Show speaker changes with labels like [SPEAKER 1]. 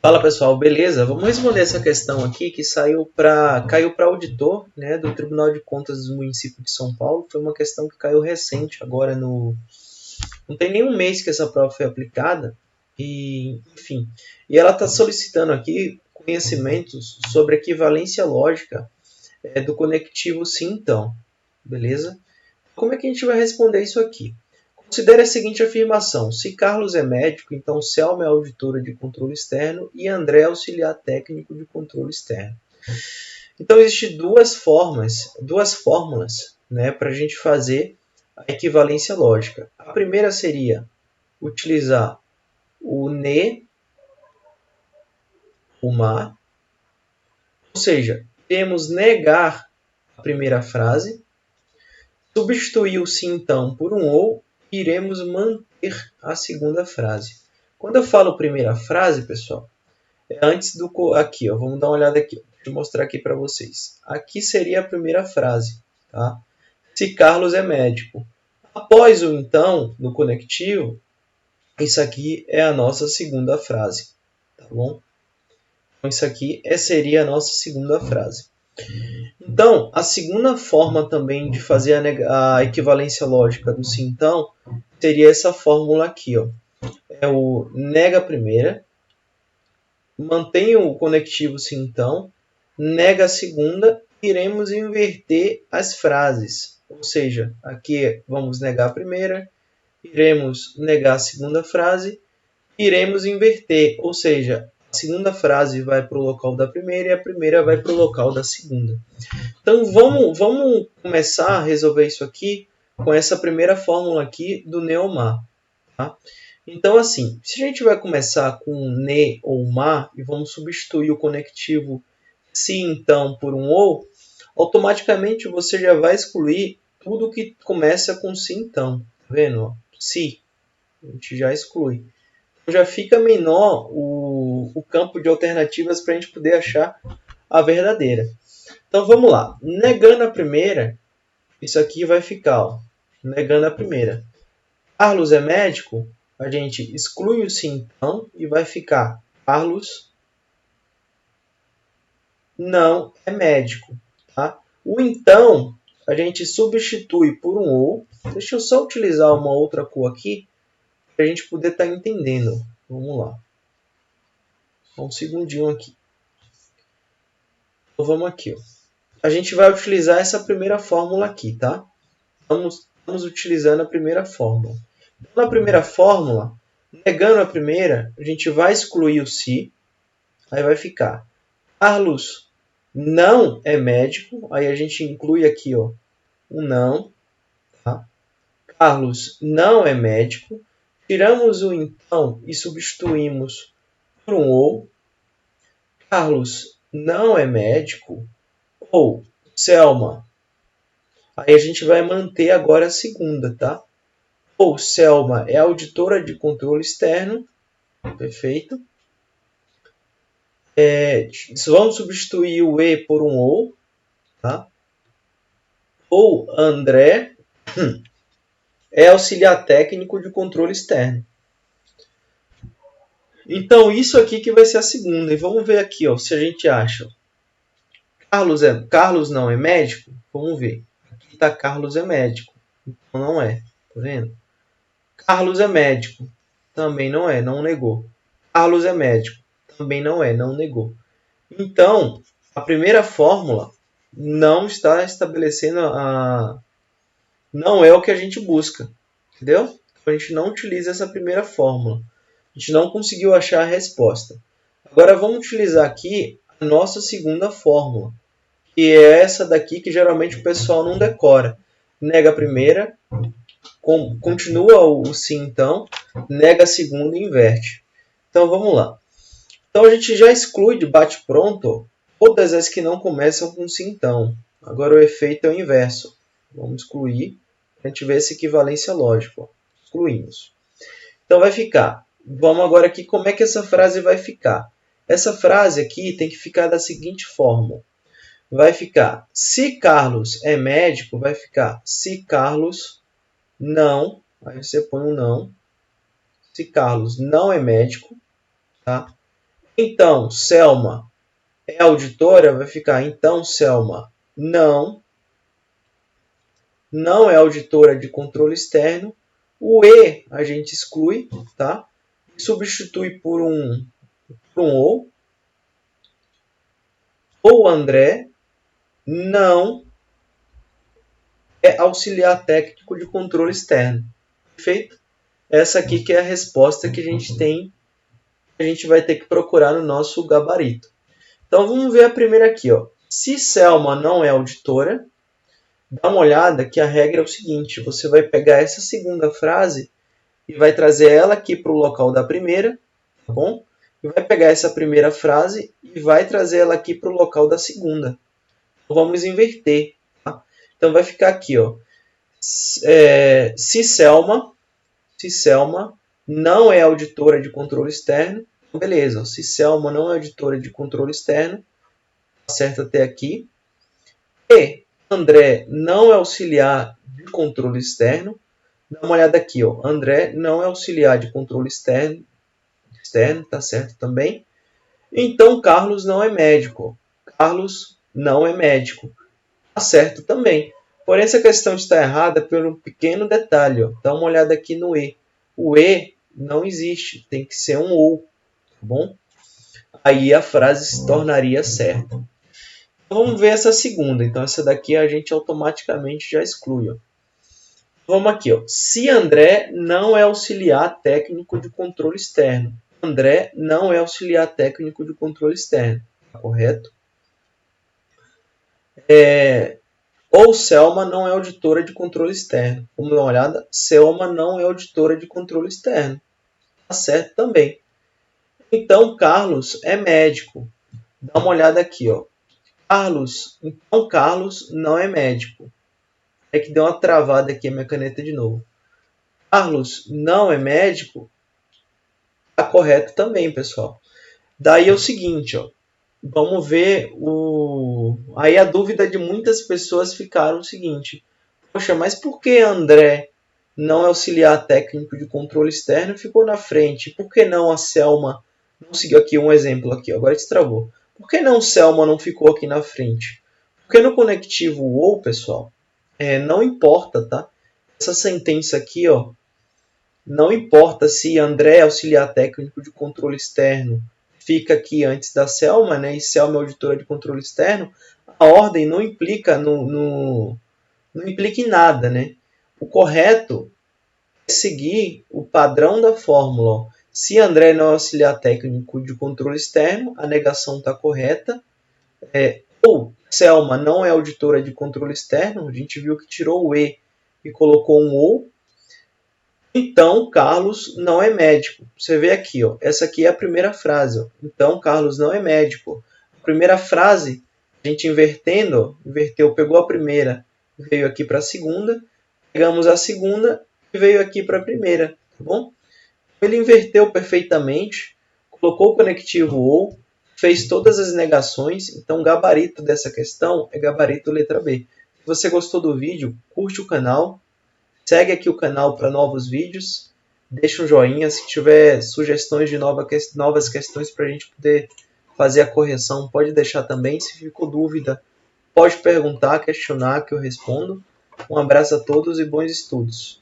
[SPEAKER 1] Fala pessoal, beleza? Vamos responder essa questão aqui que caiu para auditor, né, do Tribunal de Contas do município de São Paulo. Foi uma questão que caiu recente, agora no. Não tem nenhum mês que essa prova foi aplicada, e enfim. E ela está solicitando aqui conhecimentos sobre equivalência lógica do conectivo sim-então, beleza? Como é que a gente vai responder isso aqui? Considere a seguinte afirmação: se Carlos é médico, então Selma é auditora de controle externo e André é auxiliar técnico de controle externo. Então existem duas fórmulas, né, para a gente fazer a equivalência lógica. A primeira seria utilizar o ne, o ma, ou seja, iremos negar a primeira frase, substituir o sim então por um ou, e iremos manter a segunda frase. Quando eu falo primeira frase, pessoal, é antes do aqui, ó, vamos dar uma olhada aqui, deixa eu mostrar aqui para vocês. Aqui seria a primeira frase, tá? Se Carlos é médico. Após o então do conectivo, isso aqui é a nossa segunda frase, tá bom? Então isso aqui seria a nossa segunda frase. Então, a segunda forma também de fazer a equivalência lógica do sim então seria essa fórmula aqui, ó. É o nega a primeira, mantém o conectivo sim então, nega a segunda, iremos inverter as frases. Ou seja, aqui vamos negar a primeira, iremos negar a segunda frase, iremos inverter. Ou seja, a segunda frase vai para o local da primeira e a primeira vai para o local da segunda. Então vamos começar a resolver isso aqui com essa primeira fórmula aqui do Neomar. Tá? Então, assim, se a gente vai começar com ne ou ma e vamos substituir o conectivo se então por um ou, automaticamente você já vai excluir tudo que começa com se então. Tá vendo? Se. A gente já exclui. Então já fica menor o campo de alternativas para a gente poder achar a verdadeira. Então vamos lá. Negando a primeira, isso aqui vai ficar, ó, negando a primeira. Carlos é médico? A gente exclui o sim então e vai ficar Carlos não é médico. Tá? O então a gente substitui por um ou. Deixa eu só utilizar uma outra cor aqui para a gente poder estar entendendo. Vamos lá. Só um segundinho aqui. Então vamos aqui. Ó. A gente vai utilizar essa primeira fórmula aqui, tá? Estamos utilizando a primeira fórmula. Então, na primeira fórmula, negando a primeira, a gente vai excluir o se, aí vai ficar Carlos não é médico, aí a gente inclui aqui ó, um não, tá? Carlos não é médico, tiramos o então e substituímos por um ou, Carlos não é médico, ou Selma, aí a gente vai manter agora a segunda, tá? Ou Selma é auditora de controle externo, perfeito. Vamos substituir o e por um ou, tá? Ou André é auxiliar técnico de controle externo. Então, isso aqui que vai ser a segunda. E vamos ver aqui ó, se a gente acha. Carlos não é médico? Vamos ver. Aqui está Carlos é médico. Então não é. Tá vendo? Carlos é médico. Também não é. Não negou. Carlos é médico. Também não é. Não negou. Então, a primeira fórmula não está estabelecendo não é o que a gente busca. Entendeu? Então, a gente não utiliza essa primeira fórmula. A gente não conseguiu achar a resposta. Agora vamos utilizar aqui a nossa segunda fórmula, que é essa daqui que geralmente o pessoal não decora. Nega a primeira, continua o sim então, nega a segunda e inverte. Então vamos lá. Então a gente já exclui de bate-pronto todas as que não começam com sim então. Agora o efeito é o inverso. Vamos excluir para a gente ver essa equivalência lógica. Excluímos. Então vai ficar. Vamos agora aqui como é que essa frase vai ficar. Essa frase aqui tem que ficar da seguinte forma. Vai ficar, se Carlos é médico, vai ficar, se Carlos aí você põe um não. Se Carlos não é médico, tá? Então, Selma é auditora? Vai ficar, então, Selma não é auditora de controle externo. O E a gente exclui, tá? Substitui por um ou. O André não é auxiliar técnico de controle externo. Perfeito? Essa aqui que é a resposta que a gente tem, a gente vai ter que procurar no nosso gabarito. Então vamos ver a primeira aqui, ó. Se Selma não é auditora, dá uma olhada que a regra é o seguinte: você vai pegar essa segunda frase e vai trazer ela aqui para o local da primeira, tá bom? E vai pegar essa primeira frase e vai trazer ela aqui para o local da segunda. Então, vamos inverter. Tá? Então vai ficar aqui, ó. Se Selma não é auditora de controle externo, então beleza. Ó, se Selma não é auditora de controle externo, tá certo até aqui. E André não é auxiliar de controle externo. Dá uma olhada aqui, ó. André não é auxiliar de controle externo, tá certo também. Então, Carlos não é médico. Carlos não é médico. Tá certo também. Porém, essa questão está errada por um pequeno detalhe. Ó. Dá uma olhada aqui no E. O E não existe. Tem que ser um OU. Tá bom? Aí a frase se tornaria certa. Então, vamos ver essa segunda. Então, essa daqui a gente automaticamente já exclui. Ó. Vamos aqui. Ó. Se André não é auxiliar técnico de controle externo. André não é auxiliar técnico de controle externo. Correto? Ou Selma não é auditora de controle externo. Vamos dar uma olhada. Selma não é auditora de controle externo. Tá certo também. Então, Carlos é médico. Dá uma olhada aqui, ó. Então, Carlos não é médico. É que deu uma travada aqui a minha caneta de novo. Carlos não é médico. Tá correto também, pessoal. Daí é o seguinte, ó. Vamos ver o... Aí a dúvida de muitas pessoas ficaram o seguinte. Poxa, mas por que André não é auxiliar técnico de controle externo e ficou na frente? Por que não a Selma não seguiu aqui um exemplo aqui? Agora destravou. Por que não Selma não ficou aqui na frente? Porque no conectivo ou, pessoal, não importa, tá? Essa sentença aqui, ó, não importa se André é auxiliar técnico de controle externo fica aqui antes da Selma, né? E Selma é auditora de controle externo, a ordem não implica não implica em nada, né? O correto é seguir o padrão da fórmula. Se André não é auxiliar técnico de controle externo, a negação está correta. Ou Selma não é auditora de controle externo, a gente viu que tirou o E e colocou um OU. Então, Carlos não é médico. Você vê aqui, ó, essa aqui é a primeira frase. Ó. Então, Carlos não é médico. A primeira frase, a gente invertendo, inverteu, pegou a primeira, veio aqui para a segunda, pegamos a segunda e veio aqui para a primeira, tá bom? Ele inverteu perfeitamente, colocou o conectivo OU, fez todas as negações, então o gabarito dessa questão é gabarito letra B. Se você gostou do vídeo, curte o canal, segue aqui o canal para novos vídeos, deixa um joinha, se tiver sugestões de novas questões para a gente poder fazer a correção, pode deixar também. Se ficou dúvida, pode perguntar, questionar que eu respondo. Um abraço a todos e bons estudos.